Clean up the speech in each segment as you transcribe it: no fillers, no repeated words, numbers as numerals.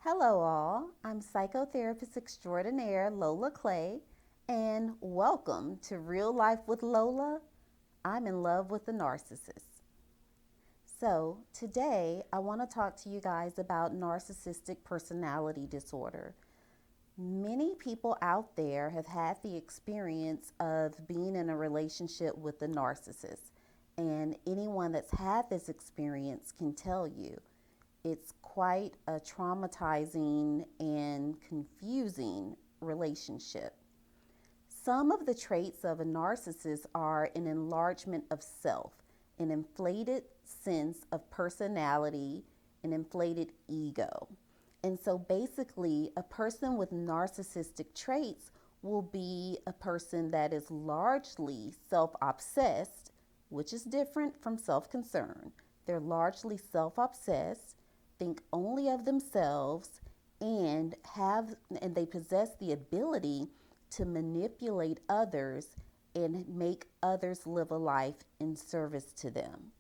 Hello, all. I'm psychotherapist extraordinaire Lola Clay, and welcome to Real Life with Lola. I'm in love with the narcissist. So, today I want to talk to you guys about narcissistic personality disorder. Many people out there have had the experience of being in a relationship with a narcissist, and anyone that's had this experience can tell you it's quite a traumatizing and confusing relationship. Some of the traits of a narcissist are an enlargement of self, an inflated sense of personality, an inflated ego. And so basically, a person with narcissistic traits will be a person that is largely self obsessed, which is different from self concern. They're largely self obsessed, think only of themselves, and they possess the ability to manipulate others and make others live a life in service to them.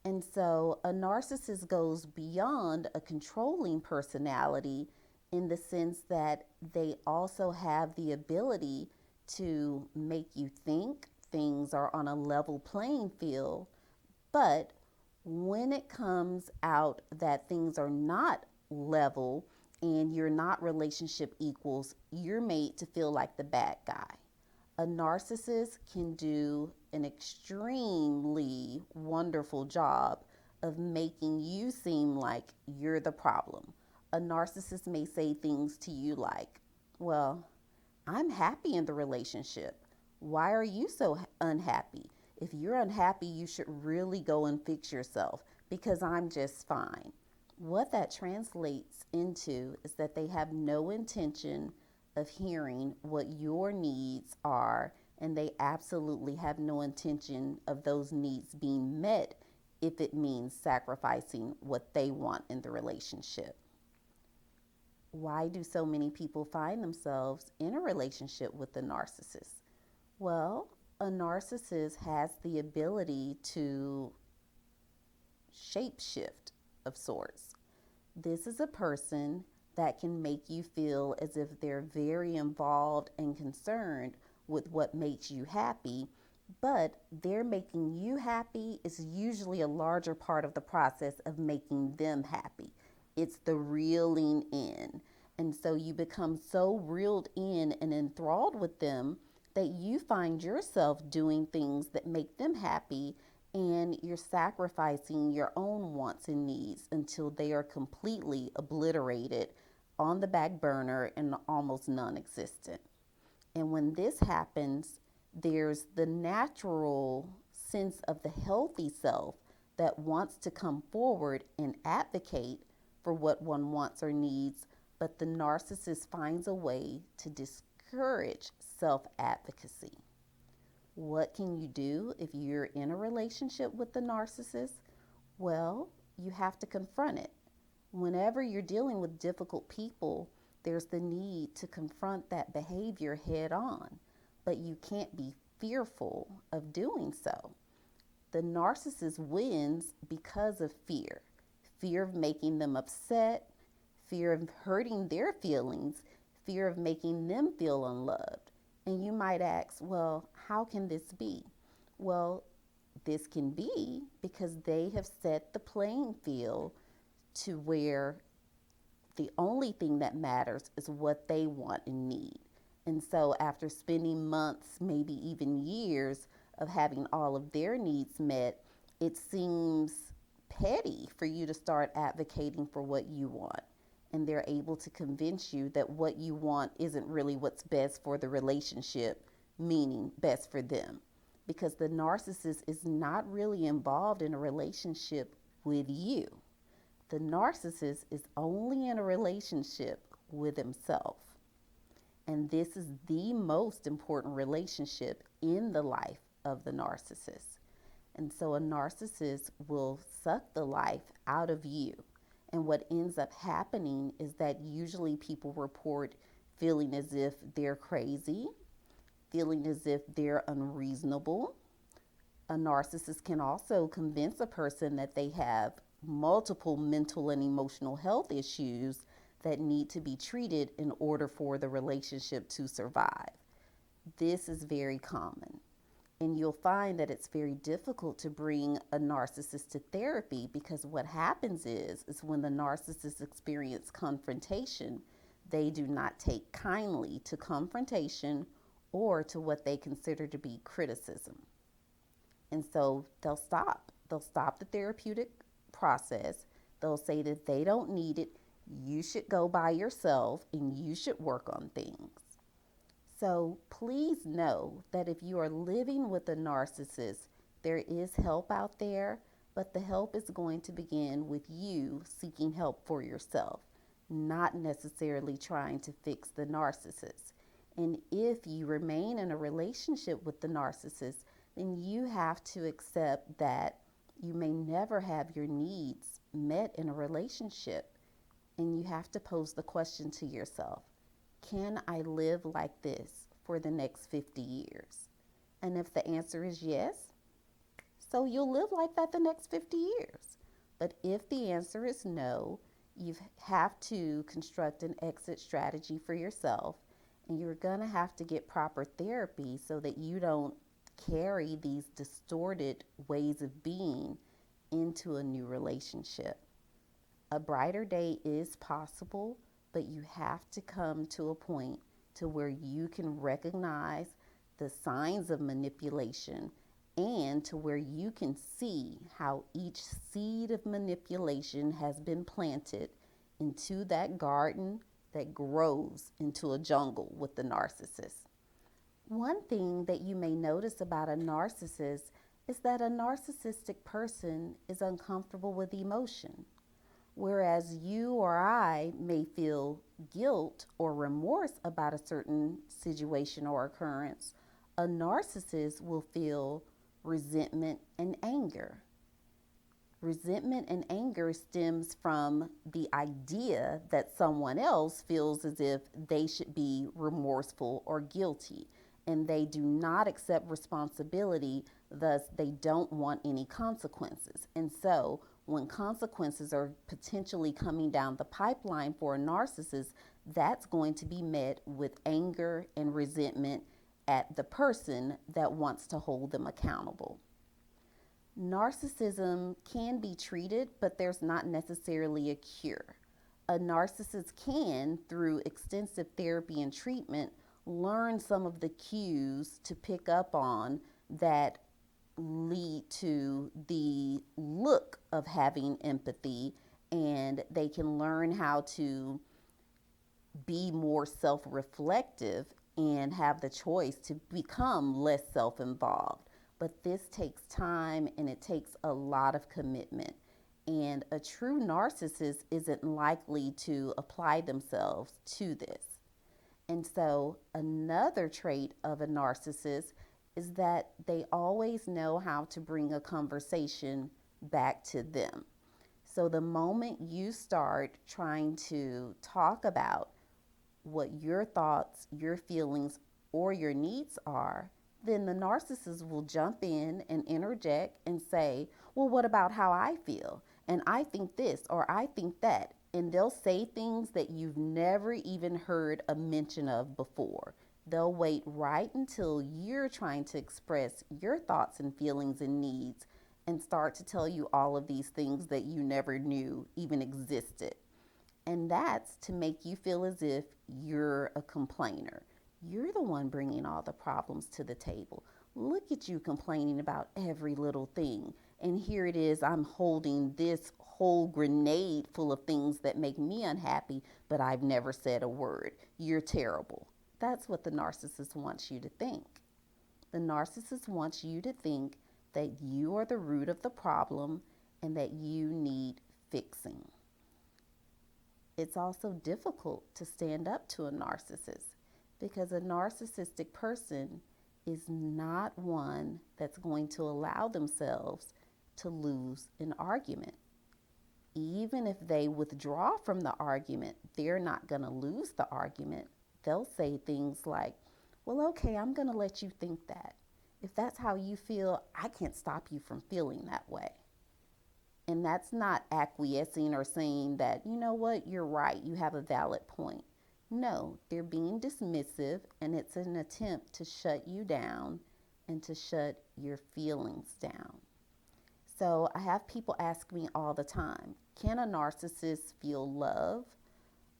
And so a narcissist goes beyond a controlling personality in the sense that they also have the ability to make you think things are on a level playing field. But when it comes out that things are not level and you're not relationship equals, you're made to feel like the bad guy. A narcissist can do an extremely wonderful job of making you seem like you're the problem. A narcissist may say things to you like, well, I'm happy in the relationship. Why are you so unhappy? If you're unhappy, you should really go and fix yourself because I'm just fine. What that translates into is that they have no intention of hearing what your needs are, and they absolutely have no intention of those needs being met if it means sacrificing what they want in the relationship. Why do so many people find themselves in a relationship with a narcissist? Well, a narcissist has the ability to shapeshift of sorts. This is a person that can make you feel as if they're very involved and concerned with what makes you happy, but their making you happy is usually a larger part of the process of making them happy. It's the reeling in. And so you become so reeled in and enthralled with them that you find yourself doing things that make them happy, and you're sacrificing your own wants and needs until they are completely obliterated on the back burner and almost non existent. And when this happens, there's the natural sense of the healthy self that wants to come forward and advocate for what one wants or needs, but the narcissist finds a way to discourage self advocacy. What can you do if you're in a relationship with the narcissist? Well, you have to confront it. Whenever you're dealing with difficult people, there's the need to confront that behavior head on, but you can't be fearful of doing so. The narcissist wins because of fear of making them upset, fear of hurting their feelings, fear of making them feel unloved. And you might ask, well, how can this be? Well, this can be because they have set the playing field to where the only thing that matters is what they want and need. And so, after spending months, maybe even years, of having all of their needs met, it seems petty for you to start advocating for what you want. And they're able to convince you that what you want isn't really what's best for the relationship, meaning best for them. Because the narcissist is not really involved in a relationship with you. The narcissist is only in a relationship with himself. And this is the most important relationship in the life of the narcissist. And so a narcissist will suck the life out of you. And what ends up happening is that usually people report feeling as if they're crazy, feeling as if they're unreasonable. A narcissist can also convince a person that they have multiple mental and emotional health issues that need to be treated in order for the relationship to survive. This is very common. And you'll find that it's very difficult to bring a narcissist to therapy because what happens is when the narcissist experience confrontation, they do not take kindly to confrontation or to what they consider to be criticism. And so they'll stop. They'll stop the therapeutic process. They'll say that they don't need it. You should go by yourself and you should work on things. So please know that if you are living with a narcissist, there is help out there, but the help is going to begin with you seeking help for yourself, not necessarily trying to fix the narcissist. And if you remain in a relationship with the narcissist, then you have to accept that you may never have your needs met in a relationship. And you have to pose the question to yourself, can I live like this for the next 50 years? And if the answer is yes, so you'll live like that the next 50 years. But if the answer is no, you have to construct an exit strategy for yourself, and you're going to have to get proper therapy so that you don't carry these distorted ways of being into a new relationship. A brighter day is possible, but you have to come to a point to where you can recognize the signs of manipulation and to where you can see how each seed of manipulation has been planted into that garden that grows into a jungle with the narcissist. One thing that you may notice about a narcissist is that a narcissistic person is uncomfortable with emotion. Whereas you or I may feel guilt or remorse about a certain situation or occurrence, a narcissist will feel resentment and anger. Resentment and anger stems from the idea that someone else feels as if they should be remorseful or guilty, and they do not accept responsibility, thus they don't want any consequences. And so when consequences are potentially coming down the pipeline for a narcissist, that's going to be met with anger and resentment at the person that wants to hold them accountable. Narcissism can be treated, but there's not necessarily a cure. A narcissist can, through extensive therapy and treatment, learn some of the cues to pick up on that lead to the look of having empathy, and they can learn how to be more self-reflective and have the choice to become less self-involved. But this takes time and it takes a lot of commitment. And a true narcissist isn't likely to apply themselves to this. And so another trait of a narcissist is that they always know how to bring a conversation back to them. So the moment you start trying to talk about what your thoughts, your feelings, or your needs are, then the narcissist will jump in and interject and say, well, what about how I feel? And I think this, or I think that. And they'll say things that you've never even heard a mention of before. They'll wait right until you're trying to express your thoughts and feelings and needs and start to tell you all of these things that you never knew even existed. And that's to make you feel as if you're a complainer. You're the one bringing all the problems to the table. Look at you complaining about every little thing. And here it is, I'm holding this whole grenade full of things that make me unhappy, but I've never said a word. You're terrible. That's what the narcissist wants you to think. The narcissist wants you to think that you are the root of the problem and that you need fixing. It's also difficult to stand up to a narcissist because a narcissistic person is not one that's going to allow themselves to lose an argument. Even if they withdraw from the argument, they're not going to lose the argument. They'll say things like, well, okay, I'm going to let you think that. If that's how you feel, I can't stop you from feeling that way. And that's not acquiescing or saying that, you know what, you're right, you have a valid point. No, they're being dismissive, and it's an attempt to shut you down and to shut your feelings down. So I have people ask me all the time, can a narcissist feel love?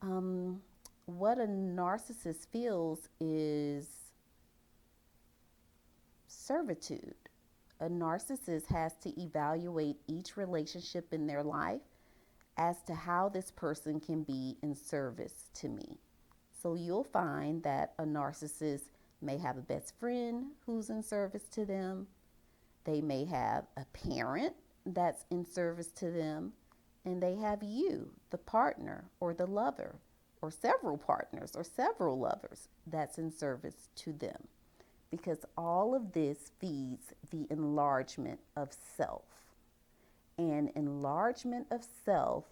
Um, what a narcissist feels is servitude. A narcissist has to evaluate each relationship in their life as to how this person can be in service to me. So you'll find that a narcissist may have a best friend who's in service to them. They may have a parent that's in service to them. And they have you, the partner or the lover, or several partners or several lovers that's in service to them. Because all of this feeds the enlargement of self. And enlargement of self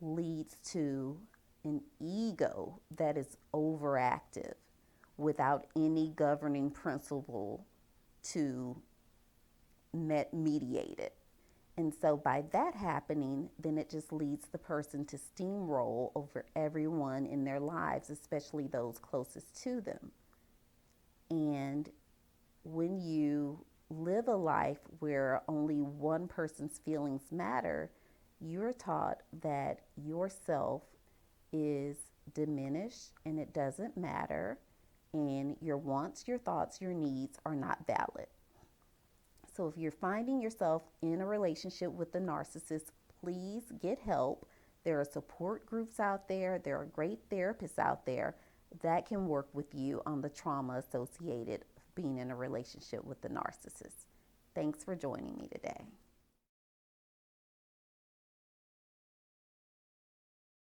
leads to an ego that is overactive without any governing principle to mediate it. And so by that happening, then it just leads the person to steamroll over everyone in their lives, especially those closest to them. And when you live a life where only one person's feelings matter, you're taught that yourself is diminished and it doesn't matter, and your wants, your thoughts, your needs are not valid. So if you're finding yourself in a relationship with a narcissist, please get help. There are support groups out there. There are great therapists out there that can work with you on the trauma associated with being in a relationship with the narcissist. Thanks for joining me today.